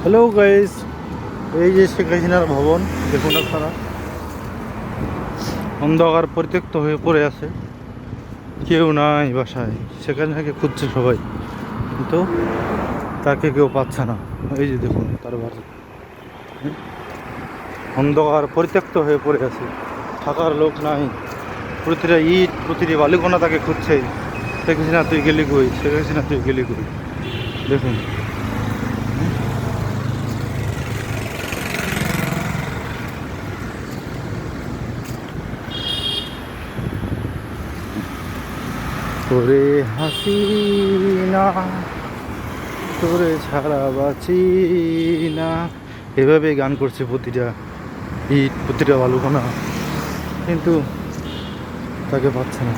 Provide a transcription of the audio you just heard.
Hello guys, এই যে শেখ হাসিনার ভবন দেখুন আপনারা, অন্ধকার পরিত্যক্ত হয়ে পড়ে আছে। কেউ নাই বাসায়, শেখ হাসিনাকে খুঁজছে সবাই, কিন্তু তাকে কেউ পাচ্ছে না। এই যে দেখুন তার বাড়ি অন্ধকার পরিত্যক্ত হয়ে পড়ে আছে, থাকার লোক নাই। প্রতিটা ইট, প্রতিটি বালিকণা তাকে খুঁজছে। শেখ হাসিনা তুই গেলি কই, শেখ হাসিনা তুই গেলি কই। দেখুন তোরে হাসিনা, তোরে ছাড়া বাঁচি না, এভাবে গান করছে প্রতিটা ইট, প্রতিটা বালুকণা, কিন্তু তাকে পাচ্ছে না।